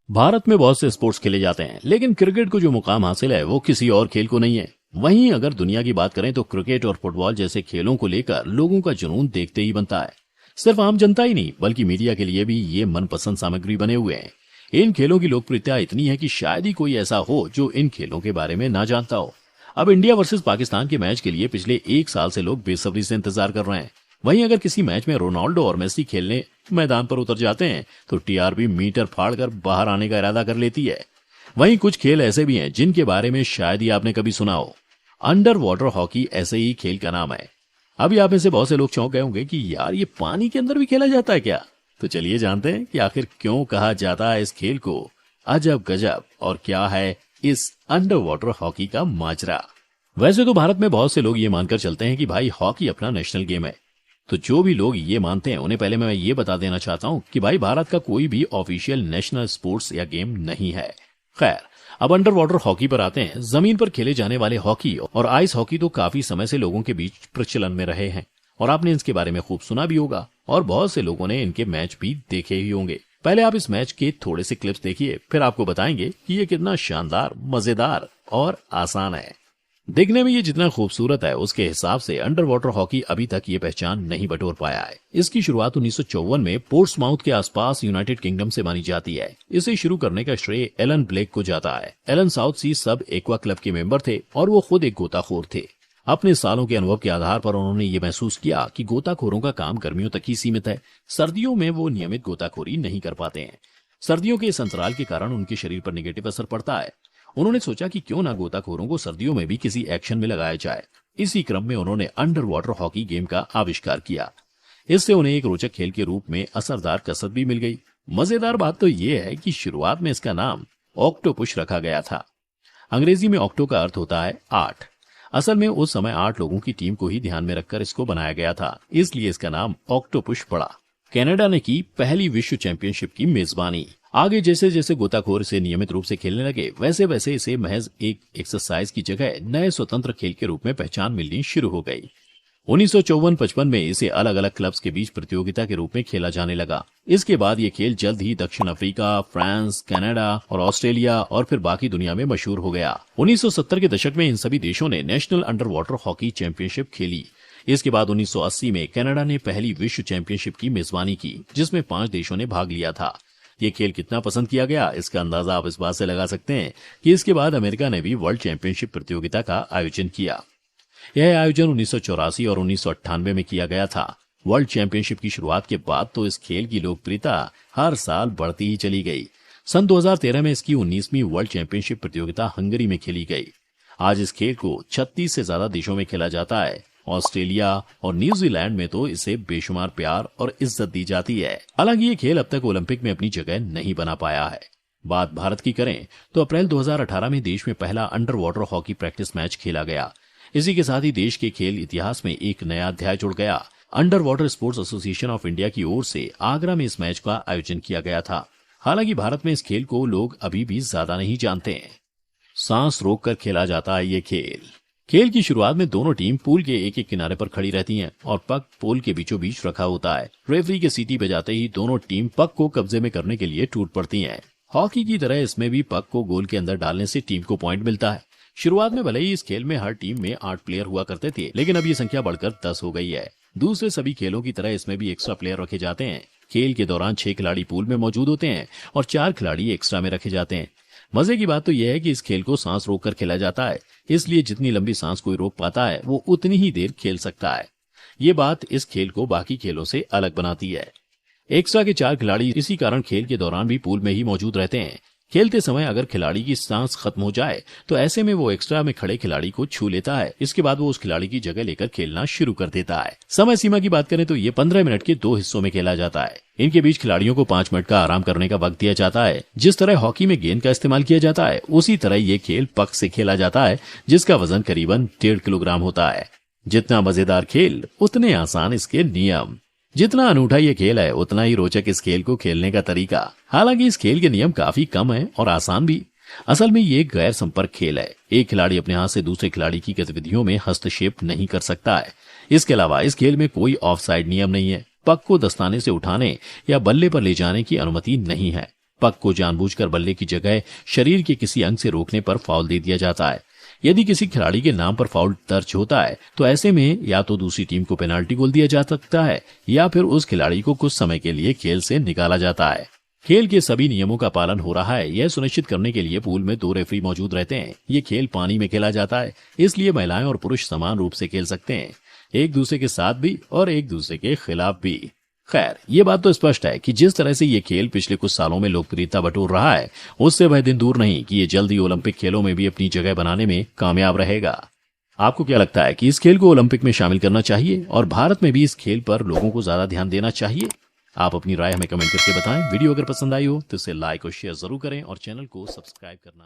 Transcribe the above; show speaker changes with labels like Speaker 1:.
Speaker 1: भारत में बहुत से स्पोर्ट्स खेले जाते हैं, लेकिन क्रिकेट को जो मुकाम हासिल है वो किसी और खेल को नहीं है। वहीं अगर दुनिया की बात करें तो क्रिकेट और फुटबॉल जैसे खेलों को लेकर लोगों का जुनून देखते ही बनता है। सिर्फ आम जनता ही नहीं बल्कि मीडिया के लिए भी ये मनपसंद सामग्री बने हुए हैं। इन खेलों की लोकप्रियता इतनी है कि शायद ही कोई ऐसा हो जो इन खेलों के बारे में ना जानता हो। अब इंडिया वर्सेस पाकिस्तान के मैच के लिए पिछले एक साल से लोग बेसब्री से इंतजार कर रहे हैं। वहीं अगर किसी मैच में रोनाल्डो और मेसी खेलने मैदान पर उतर जाते हैं तो टीआरपी मीटर फाड़कर बाहर आने का इरादा कर लेती है। वहीं कुछ खेल ऐसे भी हैं जिनके बारे में शायद ही आपने कभी सुना हो। अंडर वाटर हॉकी ऐसे ही खेल का नाम है। अभी आप में से बहुत से लोग चौंक गए होंगे कि यार ये पानी के अंदर भी खेला जाता है क्या। तो चलिए जानते हैं कि आखिर क्यों कहा जाता है इस खेल को अजब गजब, और क्या है इस अंडर वाटर हॉकी का माजरा। वैसे तो भारत में बहुत से लोग ये मानकर चलते हैं कि भाई हॉकी अपना नेशनल गेम है। तो जो भी लोग ये मानते हैं उन्हें पहले मैं ये बता देना चाहता हूँ कि भाई भारत का कोई भी ऑफिशियल नेशनल स्पोर्ट्स या गेम नहीं है। खैर, अब अंडर वाटर हॉकी पर आते हैं। जमीन पर खेले जाने वाले हॉकी और आइस हॉकी तो काफी समय से लोगों के बीच प्रचलन में रहे हैं और आपने इसके बारे में खूब सुना भी होगा और बहुत से लोगों ने इनके मैच भी देखे ही होंगे। पहले आप इस मैच के थोड़े से क्लिप्स देखिए, फिर आपको बताएंगे कि ये कितना शानदार, मजेदार और आसान है। देखने में ये जितना खूबसूरत है उसके हिसाब से अंडर वाटर हॉकी अभी तक ये पहचान नहीं बटोर पाया है। इसकी शुरुआत 1954 में पोर्ट्समाउथ के आसपास यूनाइटेड किंगडम से मानी जाती है। इसे शुरू करने का श्रेय एलन ब्लेक को जाता है। एलन साउथ सी सब एक्वा क्लब के मेंबर थे और वो खुद एक गोताखोर थे। अपने सालों के अनुभव के आधार पर उन्होंने ये महसूस किया कि गोताखोरों का काम गर्मियों तक ही सीमित है। सर्दियों में वो नियमित गोताखोरी नहीं कर पाते हैं। सर्दियों के इस अंतराल के कारण उनके शरीर पर नेगेटिव असर पड़ता है। उन्होंने सोचा कि क्यों ना गोताखोरों को सर्दियों में भी किसी एक्शन में लगाया जाए। इसी क्रम में उन्होंने अंडर वाटर हॉकी गेम का आविष्कार किया। इससे उन्हें एक रोचक खेल के रूप में असरदार कसरत भी मिल गई। मजेदार बात तो ये है कि शुरुआत में इसका नाम ऑक्टोपुश रखा गया था। अंग्रेजी में ऑक्टो का अर्थ होता है 8। असल में उस समय 8 लोगों की टीम को ही ध्यान में रखकर इसको बनाया गया था, इसलिए इसका नाम ऑक्टोपुश पड़ा। कनाडा ने की पहली विश्व चैंपियनशिप की मेजबानी। आगे जैसे जैसे गोताखोर इसे नियमित रूप से खेलने लगे वैसे वैसे इसे महज एक एक्सरसाइज की जगह नए स्वतंत्र खेल के रूप में पहचान मिलनी शुरू हो गई। 1954-55 में इसे अलग अलग क्लब्स के बीच प्रतियोगिता के रूप में खेला जाने लगा। इसके बाद ये खेल जल्द ही दक्षिण अफ्रीका, फ्रांस, कनाडा और ऑस्ट्रेलिया और फिर बाकी दुनिया में मशहूर हो गया। 1970 के दशक में इन सभी देशों ने national under water hockey championship खेली। इसके बाद 1980 में कनाडा ने पहली विश्व चैंपियनशिप की मेजबानी की, जिसमें 5 देशों ने भाग लिया था। ये खेल कितना पसंद किया गया इसका अंदाजा आप इस बात से लगा सकते हैं कि इसके बाद अमेरिका ने भी वर्ल्ड चैंपियनशिप प्रतियोगिता का आयोजन किया। यह आयोजन 1984 और 1998 में किया गया था। वर्ल्ड चैंपियनशिप की शुरुआत के बाद तो इस खेल की लोकप्रियता हर साल बढ़ती ही चली गई। सन 2013 में इसकी 19वीं वर्ल्ड चैंपियनशिप प्रतियोगिता हंगरी में खेली गई। आज इस खेल को 36 से ज्यादा देशों में खेला जाता है। ऑस्ट्रेलिया और न्यूजीलैंड में तो इसे बेशुमार प्यार और इज्जत दी जाती है। हालांकि ये खेल अब तक ओलंपिक में अपनी जगह नहीं बना पाया है। बात भारत की करें तो अप्रैल 2018 में देश में पहला under water hockey practice match खेला गया। इसी के साथ ही देश के खेल इतिहास में एक नया अध्याय जुड़ गया। Under water sports association of India की ओर से आगरा में इस मैच का आयोजन किया गया था। हालांकि भारत में इस खेल को लोग अभी भी ज्यादा नहीं जानते हैं। सांस रोककर खेला जाता है ये खेल की शुरुआत में दोनों टीम पूल के एक एक किनारे पर खड़ी रहती हैं और पक पोल के बीचों बीच रखा होता है। रेफरी के सीटी बजाते ही दोनों टीम पक को कब्जे में करने के लिए टूट पड़ती हैं। हॉकी की तरह इसमें भी पक को गोल के अंदर डालने से टीम को पॉइंट मिलता है। शुरुआत में भले ही इस खेल में हर टीम में 8 प्लेयर हुआ करते थे, लेकिन अब ये संख्या बढ़कर 10 हो गई है। दूसरे सभी खेलों की तरह इसमें भी एक्स्ट्रा प्लेयर रखे जाते हैं। खेल के दौरान 6 खिलाड़ी पूल में मौजूद होते हैं और 4 खिलाड़ी एक्स्ट्रा में रखे जाते हैं। मजे की बात तो यह है कि इस खेल को सांस रोककर खेला जाता है, इसलिए जितनी लंबी सांस कोई रोक पाता है वो उतनी ही देर खेल सकता है। ये बात इस खेल को बाकी खेलों से अलग बनाती है। एक्स्ट्रा के 4 खिलाड़ी इसी कारण खेल के दौरान भी पूल में ही मौजूद रहते हैं। खेलते समय अगर खिलाड़ी की सांस खत्म हो जाए तो ऐसे में वो एक्स्ट्रा में खड़े खिलाड़ी को छू लेता है। इसके बाद वो उस खिलाड़ी की जगह लेकर खेलना शुरू कर देता है। समय सीमा की बात करें तो ये 15 मिनट के 2 हिस्सों में खेला जाता है। इनके बीच खिलाड़ियों को 5 मिनट का आराम करने का वक्त दिया जाता है। जिस तरह हॉकी में गेंद का इस्तेमाल किया जाता है उसी तरह ये खेल पक से खेला जाता है, जिसका वजन करीबन 1.5 किलोग्राम होता है। जितना मजेदार खेल उतने आसान इसके नियम। जितना अनूठा ये खेल है उतना ही रोचक इस खेल को खेलने का तरीका। हालांकि इस खेल के नियम काफी कम है और आसान भी। असल में ये गैर संपर्क खेल है। एक खिलाड़ी अपने हाथ से दूसरे खिलाड़ी की गतिविधियों में हस्तक्षेप नहीं कर सकता है। इसके अलावा इस खेल में कोई ऑफसाइड नियम नहीं है। पक को दस्ताने से उठाने या बल्ले पर ले जाने की अनुमति नहीं है। पक को जानबूझकर बल्ले की जगह शरीर के किसी अंग से रोकने पर फाउल दे दिया जाता है। यदि किसी खिलाड़ी के नाम पर फाउल दर्ज होता है तो ऐसे में या तो दूसरी टीम को पेनाल्टी गोल दिया जा सकता है या फिर उस खिलाड़ी को कुछ समय के लिए खेल से निकाला जाता है। खेल के सभी नियमों का पालन हो रहा है, यह सुनिश्चित करने के लिए पूल में 2 रेफरी मौजूद रहते हैं। ये खेल पानी में खेला जाता है, इसलिए महिलाएं और पुरुष समान रूप से खेल सकते हैं, एक दूसरे के साथ भी और एक दूसरे के खिलाफ भी। खैर, ये बात तो स्पष्ट है कि जिस तरह से ये खेल पिछले कुछ सालों में लोकप्रियता बटोर रहा है, उससे वह दिन दूर नहीं कि ये जल्द ही ओलंपिक खेलों में भी अपनी जगह बनाने में कामयाब रहेगा। आपको क्या लगता है कि इस खेल को ओलंपिक में शामिल करना चाहिए और भारत में भी इस खेल पर लोगों को ज्यादा ध्यान देना चाहिए? आप अपनी राय हमें कमेंट करके बताएं। वीडियो अगर पसंद आई हो तो इसे लाइक और शेयर जरूर करें और चैनल को सब्सक्राइब करना